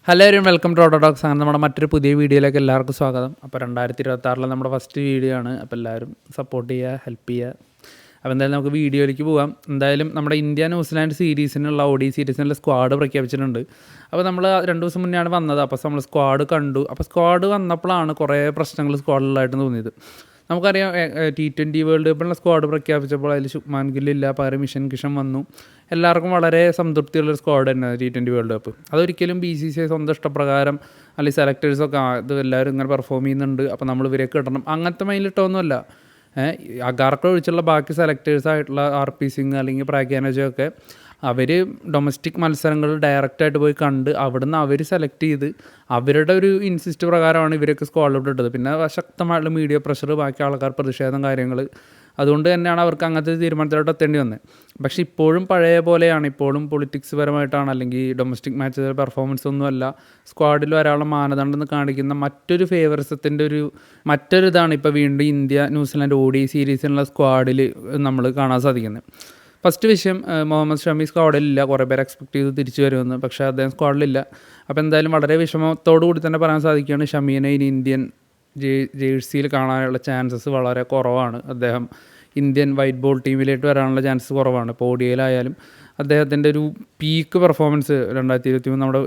Hello everyone, welcome to Autodocs. അങ്ങനെ നമ്മുടെ മറ്റൊരു പുതിയ വീഡിയോയിലേക്ക് എല്ലാവർക്കും സ്വാഗതം. അപ്പോൾ 2026 നമ്മുടെ ഫസ്റ്റ് വീഡിയോ ആണ്. അപ്പോൾ എല്ലാവരും സപ്പോർട്ട് ചെയ്യുക, ഹെൽപ്പ് ചെയ്യുക. അപ്പോൾ എന്തായാലും നമുക്ക് വീഡിയോയിലേക്ക് പോകാം. എന്തായാലും നമ്മുടെ ഇന്ത്യ ന്യൂസിലാൻഡ് സീരീസിനുള്ള സീരീസിനുള്ള സ്ക്വാഡ് പ്രഖ്യാപിച്ചിട്ടുണ്ട്. അപ്പോൾ നമ്മൾ 2 ദിവസം മുന്നെയാണ് വന്നത്. അപ്പോൾ നമ്മൾ സ്ക്വാഡ് കണ്ടു. അപ്പോൾ സ്ക്വാഡ് വന്നപ്പോഴാണ് കുറേ പ്രശ്നങ്ങൾ സ്ക്വാഡിലായിട്ട് തോന്നിയത്. നമുക്കറിയാം, T20 വേൾഡ് കപ്പിലുള്ള സ്ക്വാഡ് പ്രഖ്യാപിച്ചപ്പോൾ അതിൽ ശുഭ്മാൻ ഗില്ലില്ല, പകരം ഇഷൻ കിഷൻ വന്നു. എല്ലാവർക്കും വളരെ സംതൃപ്തിയുള്ളൊരു സ്ക്വാഡ് തന്നെ T20 വേൾഡ് കപ്പ്. അതൊരിക്കലും BCCI സ്വന്തം ഇഷ്ടപ്രകാരം അല്ലെങ്കിൽ സെലക്ടേഴ്സൊക്കെ ഇത് എല്ലാവരും ഇങ്ങനെ പെർഫോം ചെയ്യുന്നുണ്ട്, അപ്പോൾ നമ്മൾ ഇവരെയൊക്കെ കിട്ടണം അങ്ങനത്തെ മൈൻഡിലിട്ടൊന്നുമല്ല. അഗാർക്ക് ഒഴിച്ചുള്ള ബാക്കി സെലക്ടേഴ്സായിട്ടുള്ള RP സിംഗ് അല്ലെങ്കിൽ പ്രാഗ്യാനോജയൊക്കെ അവർ ഡൊമസ്റ്റിക് മത്സരങ്ങൾ ഡയറക്റ്റായിട്ട് പോയി കണ്ട് അവിടുന്ന് അവർ സെലക്ട് ചെയ്ത് അവരുടെ ഒരു ഇൻസിസ്റ്റ് പ്രകാരമാണ് ഇവരൊക്കെ സ്ക്വാഡിലോട്ട് ഇട്ടത്. പിന്നെ ശക്തമായിട്ടുള്ള മീഡിയ പ്രഷർ, ബാക്കി ആൾക്കാർ പ്രതിഷേധം, കാര്യങ്ങൾ, അതുകൊണ്ട് തന്നെയാണ് അവർക്ക് അങ്ങനത്തെ തീരുമാനത്തിലോട്ട് എത്തേണ്ടി വന്നത്. പക്ഷേ ഇപ്പോഴും പഴയ പോലെയാണ്. ഇപ്പോഴും പൊളിറ്റിക്സ് പരമായിട്ടാണ്, അല്ലെങ്കിൽ ഡൊമസ്റ്റിക് മാച്ചസിലെ പെർഫോമൻസ് ഒന്നുമല്ല സ്ക്വാഡിൽ ഒരാളുടെ മാനദണ്ഡം എന്ന് കാണിക്കുന്ന മറ്റൊരു ഫേവറിസത്തിൻ്റെ മറ്റൊരിതാണ് ഇപ്പോൾ വീണ്ടും ഇന്ത്യ ന്യൂസിലാൻഡ് സീരീസിനുള്ള സ്ക്വാഡിൽ നമ്മൾ കാണാൻ സാധിക്കുന്നത്. ഫസ്റ്റ് വിഷയം, മുഹമ്മദ് ഷമി സ്ക്വാഡിലില്ല. കുറേ പേര് എക്സ്പെക്ട് ചെയ്ത് തിരിച്ചു വരുമെന്ന്, പക്ഷേ അദ്ദേഹം സ്ക്വാഡിലില്ല. അപ്പോൾ എന്തായാലും വളരെ വിഷമത്തോടു കൂടി തന്നെ പറയാൻ സാധിക്കുകയാണ്, ഷമീനെ ഇനി ഇന്ത്യൻ ജേഴ്സിയിൽ കാണാനുള്ള ചാൻസസ് വളരെ കുറവാണ്. അദ്ദേഹം ഇന്ത്യൻ വൈറ്റ് ബോൾ ടീമിലേക്ക് വരാനുള്ള ചാൻസസ് കുറവാണ്. ഇപ്പോൾ ODIയിലായാലും അദ്ദേഹത്തിൻ്റെ ഒരു പീക്ക് പെർഫോമൻസ് 2023 നമ്മുടെ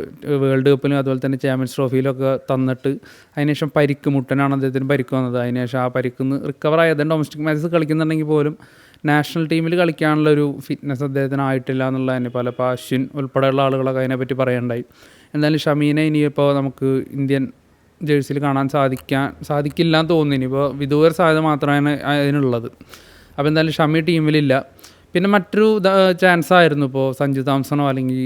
വേൾഡ് കപ്പിലും അതുപോലെ തന്നെ ചാമ്പ്യൻസ് ട്രോഫിയിലൊക്കെ തന്നിട്ട് അതിനുശേഷം മുട്ടനാണ് അദ്ദേഹത്തിന് പരിക്ക് വന്നത്. അതിനുശേഷം ആ പരിക്കുന്ന് റിക്കവറായി അദ്ദേഹം ഡൊമസ്റ്റിക് മാച്ചസ് കളിക്കുന്നുണ്ടെങ്കിൽ പോലും നാഷണൽ ടീമിൽ കളിക്കാനുള്ളൊരു ഫിറ്റ്നസ് അദ്ദേഹത്തിന് ആയിട്ടില്ല എന്നുള്ളതിന് പല അശ്വിൻ ഉൾപ്പെടെയുള്ള ആളുകളൊക്കെ അതിനെപ്പറ്റി പറയേണ്ടായി. എന്തായാലും ഷമീനെ ഇനിയിപ്പോൾ നമുക്ക് ഇന്ത്യൻ ജേഴ്സിയിൽ കാണാൻ സാധിക്കില്ല എന്ന് തോന്നുന്നു. ഇനിയിപ്പോൾ വിദൂര സാധ്യത മാത്രമാണ് അതിനുള്ളത്. അപ്പോൾ എന്തായാലും ഷമി ടീമിലില്ല. പിന്നെ മറ്റൊരു ചാൻസ് ആയിരുന്നു ഇപ്പോൾ സഞ്ജു താംസണോ അല്ലെങ്കിൽ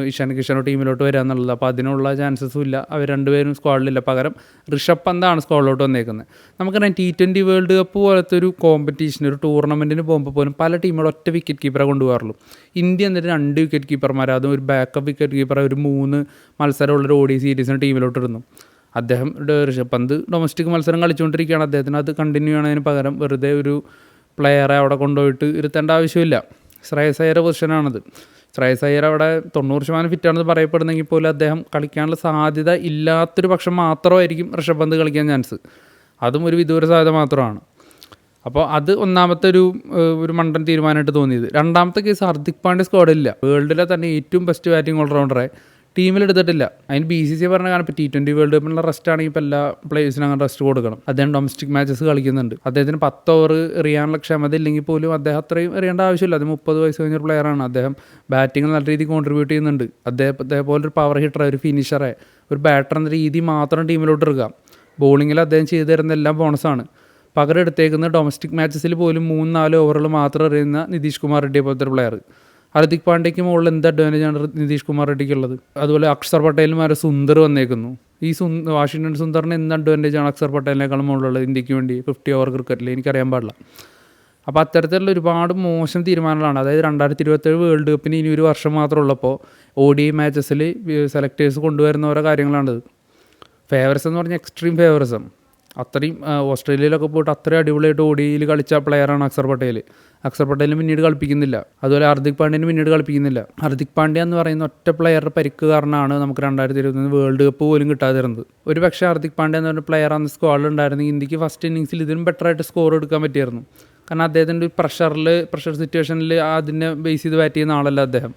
ഇഷാൻ കിഷനോ ടീമിലോട്ട് വരിക എന്നുള്ളത്. അപ്പോൾ അതിനുള്ള ചാൻസസും ഇല്ല. അവർ രണ്ടുപേരും സ്ക്വാഡിലില്ല. പകരം ഋഷഭ് പന്താണ് സ്ക്വാഡിലോട്ട് വന്നേക്കുന്നത്. നമുക്കറിയാം, T20 വേൾഡ് കപ്പ് പോലത്തെ ഒരു കോമ്പറ്റീഷൻ, ഒരു ടൂർണമെൻറ്റിന് പോകുമ്പോൾ പോലും പല ടീമുകളും ഒറ്റ വിക്കറ്റ് കീപ്പറെ കൊണ്ടുപോകാറുള്ളൂ. ഇന്ത്യ എന്നിട്ട് 2 വിക്കറ്റ് കീപ്പർമാർ, അതും ഒരു ബാക്കപ്പ് വിക്കറ്റ് കീപ്പറെ ഒരു 3 മത്സരമുള്ളൊരു സീരീസിന് ടീമിലോട്ട് ഇടുന്നു. അദ്ദേഹം ഋഷഭ് പന്ത് ഡൊമസ്റ്റിക് മത്സരം കളിച്ചുകൊണ്ടിരിക്കുകയാണ്. അദ്ദേഹത്തിന് അത് കണ്ടിന്യൂ ചെയ്യണതിന് പകരം വെറുതെ ഒരു പ്ലെയറെ അവിടെ കൊണ്ടുപോയിട്ട് ഇരുത്തേണ്ട ആവശ്യമില്ല. ശ്രേയസ് അയ്യരുടെ പൊസിഷനാണത്. ശ്രേയസ് അയ്യർ അവിടെ 90% ഫിറ്റാണെന്ന് പറയപ്പെടുന്നെങ്കിൽ പോലും അദ്ദേഹം കളിക്കാനുള്ള സാധ്യത ഇല്ലാത്തൊരു പക്ഷം മാത്രമായിരിക്കും ഋഷഭ് പന്ത് കളിക്കാൻ ചാൻസ്. അതും ഒരു വിദൂര സാധ്യത മാത്രമാണ്. അപ്പോൾ അത് ഒന്നാമത്തെ ഒരു മണ്ടൻ തീരുമാനമായിട്ട് തോന്നിയത്. രണ്ടാമത്തെ കേസ്, ഹർദിക് പാണ്ഡ്യ സ്ക്വാഡിലില്ല. വേൾഡിലെ തന്നെ ഏറ്റവും ബെസ്റ്റ് ബാറ്റിംഗ് ഓൾറൗണ്ടറെ ടീമിലെടുത്തിട്ടില്ല. അതിന് BCCI പറഞ്ഞ കാരണം ഇപ്പോൾ T20 വേൾഡ് കപ്പിനുള്ള റെസ്റ്റ് ആണെങ്കിൽ ഇപ്പോൾ എല്ലാ പ്ലേയേഴ്സിനും അങ്ങനെ റെസ്റ്റ് കൊടുക്കണം. അദ്ദേഹം ഡൊമസ്റ്റിക് മാച്ചസ് കളിക്കുന്നുണ്ട്. അദ്ദേഹത്തിന് 10 ഓവർ എറിയാനുള്ള ക്ഷമത ഇല്ലെങ്കിൽ പോലും അദ്ദേഹം അത്രയും എറിയേണ്ട ആവശ്യമില്ല. അത് 30 വയസ്സ് കഴിഞ്ഞൊരു പ്ലെയറാണ്. അദ്ദേഹം ബാറ്റിംഗ് നല്ല രീതിയിൽ കോൺട്രിബ്യൂട്ട് ചെയ്യുന്നുണ്ട്. അതേപോലൊരു പവർ ഹിറ്ററെ, ഒരു ഫിനിഷറെ, ഒരു ബാറ്റർ എന്ന രീതി മാത്രം ടീമിലോട്ട് എടുക്കാം. ബോളിങ്ങിൽ അദ്ദേഹം ചെയ്തു തരുന്ന എല്ലാം ബോണസാണ്. പകരം എടുത്തേക്കുന്ന ഡൊമസ്റ്റിക് മാച്ചസിൽ പോലും 3-4 ഓവറുകൾ മാത്രം എറിയുന്ന നിതീഷ് കുമാർ റെഡ്ഡിയെ പോലത്തെ ഒരു പ്ലെയർ. ഹർദിക് പാണ്ഡ്യയ്ക്ക് മുകളിൽ എന്ത് അഡ്വാൻറ്റേജാണ് നിതീഷ് കുമാർ റെഡ്ഡിക്കുള്ളത്? അതുപോലെ അക്ഷർ പട്ടേലും വരെ സുന്ദർ വന്നേക്കുന്നു. വാഷിംഗ്ടൺ സുന്ദറിന് എന്ത് അഡ്വാൻറ്റേജാണ് അക്ഷർ പട്ടേലിനേക്കാളും മുകളിലുള്ളത് ഇന്ത്യക്ക് വേണ്ടി 50 ഓവർ ക്രിക്കറ്റിൽ? എനിക്കറിയാൻ പാടില്ല. അപ്പോൾ അത്തരത്തിലുള്ള ഒരുപാട് മോശം തീരുമാനങ്ങളാണ്. അതായത് 2027 വേൾഡ് കപ്പിന് ഇനി ഒരു വർഷം മാത്രം ഉള്ളപ്പോൾ മാച്ചസിൽ സെലക്ടേഴ്സ് കൊണ്ടുവരുന്ന ഓരോ കാര്യങ്ങളാണിത്. ഫേവറിസം എന്ന് പറഞ്ഞാൽ എക്സ്ട്രീം ഫേവറിസം. അത്രയും ഓസ്ട്രേലിയയിലൊക്കെ പോയിട്ട് അത്രയും അടിപൊളിയായിട്ട് ODIയിൽ കളിച്ച പ്ലെയറാണ് അക്ഷർ പട്ടേൽ. അക്ഷർ പട്ടേലിന് പിന്നീട് കളിപ്പിക്കുന്നില്ല. അതുപോലെ ഹർദിക് പാണ്ഡ്യന് പിന്നീട് കളിപ്പിക്കുന്നില്ല. ഹർദിക് പാണ്ഡ്യ എന്ന് പറയുന്ന ഒറ്റ പ്ലെയറുടെ പരിക്ക് കാരണമാണ് നമുക്ക് 2023 വേൾഡ് കപ്പ് പോലും കിട്ടാതിരുന്നത്. ഒരു പക്ഷേ ഹർദിക് പാണ്ഡ്യ എന്ന് പറഞ്ഞ പ്ലെയർ അന്ന് സ്ക്വാഡിൽ ഉണ്ടായിരുന്നെങ്കിൽ ഇന്ത്യക്ക് ഫസ്റ്റ് ഇന്നിങ്സിൽ ഇതിനും ബെറ്ററായിട്ട് സ്കോർ എടുക്കാൻ പറ്റിയായിരുന്നു. കാരണം അദ്ദേഹത്തിൻ്റെ പ്രഷർ സിറ്റുവേഷനിൽ അതിനെ ബേസ് ചെയ്ത് ബാറ്റ് ചെയ്യുന്ന ആളല്ല അദ്ദേഹം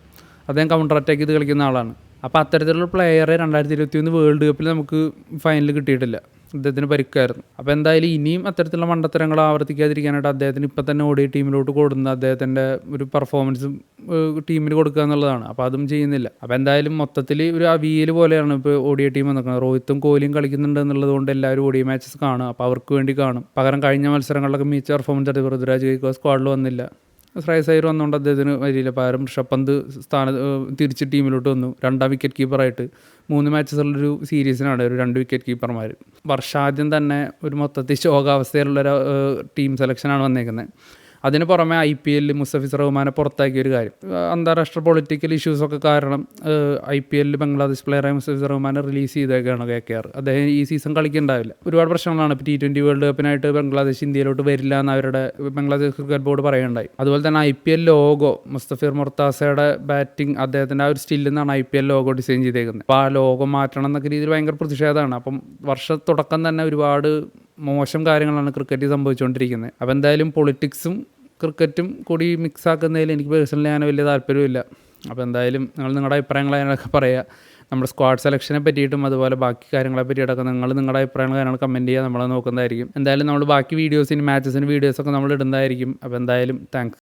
കൗണ്ടർ അറ്റാക്ക് ചെയ്ത് കളിക്കുന്ന ആളാണ്. അപ്പോൾ അത്തരത്തിലുള്ള പ്ലെയറെ 2023 വേൾഡ് കപ്പിൽ നമുക്ക് ഫൈനൽ കിട്ടിയിട്ടില്ല. അദ്ദേഹത്തിന് പരിക്കായിരുന്നു. അപ്പോൾ എന്തായാലും ഇനിയും അത്തരത്തിലുള്ള മണ്ടത്തരങ്ങൾ ആവർത്തിക്കാതിരിക്കാനായിട്ട് അദ്ദേഹത്തിന് ഇപ്പം തന്നെ ODI ടീമിലോട്ട് കൊടുക്കുന്ന അദ്ദേഹത്തിൻ്റെ ഒരു പെർഫോമൻസും ടീമിന് കൊടുക്കുക എന്നുള്ളതാണ്. അപ്പോൾ അതും ചെയ്യുന്നില്ല. അപ്പോൾ എന്തായാലും മൊത്തത്തിൽ ഒരു അവിയൽ പോലെയാണ് ഇപ്പോൾ ODI ടീം നിൽക്കുന്നത്. രോഹിത്തും കോഹ്ലിയും കളിക്കുന്നുണ്ട് എന്നുള്ളത് കൊണ്ട് എല്ലാവരും ODI മാച്ചസ് കാണും. അപ്പോൾ അവർക്ക് വേണ്ടി കാണും. പകരം കഴിഞ്ഞ മത്സരങ്ങളിലൊക്കെ മികച്ച പെർഫോമൻസ് എടുത്ത് പൃഥ്വിരാജ് ഗായിക്വാഡ് സ്ക്വാഡിൽ വന്നില്ല. ശ്രേയസ് അയ്യർ വന്നുകൊണ്ട് അദ്ദേഹത്തിന് വരില്ല. പകരം ഋഷഭ് പന്ത് തിരിച്ച് ടീമിലോട്ട് വന്നു 2ാം വിക്കറ്റ് കീപ്പറായിട്ട്. 3 മാച്ചസുള്ളൊരു സീരീസിനാണ് ഒരു 2 വിക്കറ്റ് കീപ്പർമാർ. വർഷാദ്യം തന്നെ ഒരു മൊത്തത്തിൽ ശോകാവസ്ഥയിലുള്ളൊരു ടീം സെലക്ഷനാണ് വന്നേക്കുന്നത്. അതിന് പുറമെ IPL മുസ്തഫിസർ റഹ്മാനെ പുറത്താക്കിയ ഒരു കാര്യം, അന്താരാഷ്ട്ര പൊളിറ്റിക്കൽ ഇഷ്യൂസൊക്കെ കാരണം IPL ബംഗ്ലാദേശ് പ്ലെയറായ മുസ്തഫിസർ റഹ്മാനെ റിലീസ് ചെയ്തേക്കാണ് KKR. അദ്ദേഹം ഈ സീസൺ കളിക്കുന്നുണ്ടാവില്ല. ഒരുപാട് പ്രശ്നങ്ങളാണ്. ഇപ്പോൾ T20 വേൾഡ് കപ്പിനായിട്ട് ബംഗ്ലാദേശ് ഇന്ത്യയിലോട്ട് വരില്ല എന്ന് അവരുടെ ബംഗ്ലാദേശ് ക്രിക്കറ്റ് ബോർഡ് പറയുകയുണ്ടായി. അതുപോലെ തന്നെ IPL ലോഗോ മുസ്തഫിർ മുർത്താസയുടെ ബാറ്റിംഗ്, അദ്ദേഹത്തിൻ്റെ ആ ഒരു സ്റ്റില്ലിൽ നിന്നാണ് IPL ലോഗോ ഡിസൈൻ ചെയ്തേക്കുന്നത്. അപ്പോൾ ആ ലോഗോ മാറ്റണം എന്നൊക്കെ രീതിയിൽ ഭയങ്കര പ്രതിഷേധമാണ്. അപ്പം വർഷത്തുടക്കം തന്നെ ഒരുപാട് മോശം കാര്യങ്ങളാണ് ക്രിക്കറ്റിൽ സംഭവിച്ചുകൊണ്ടിരിക്കുന്നത്. അപ്പോൾ എന്തായാലും പൊളിറ്റിക്സും ക്രിക്കറ്റും കൂടി മിക്സ് ആക്കുന്നതിൽ എനിക്ക് പേഴ്സണലി അങ്ങനെ വലിയ താല്പര്യമില്ല. അപ്പോൾ എന്തായാലും നിങ്ങൾ നിങ്ങളുടെ അഭിപ്രായങ്ങൾ അതിനൊക്കെ പറയുക. നമ്മുടെ സ്ക്വാഡ് സെലക്ഷനെ പറ്റിയിട്ടും അതുപോലെ ബാക്കി കാര്യങ്ങളെ പറ്റിയിട്ടൊക്കെ നിങ്ങളുടെ അഭിപ്രായങ്ങൾ കാര്യങ്ങൾ കമൻറ്റ് ചെയ്യുക, നമ്മൾ നോക്കുന്നതായിരിക്കും. എന്തായാലും നമ്മൾ ബാക്കി വീഡിയോസിന് മാച്ചസിന് വീഡിയോസൊക്കെ നമ്മൾ ഇടുന്നതായിരിക്കും. അപ്പോൾ എന്തായാലും താങ്ക്സ്.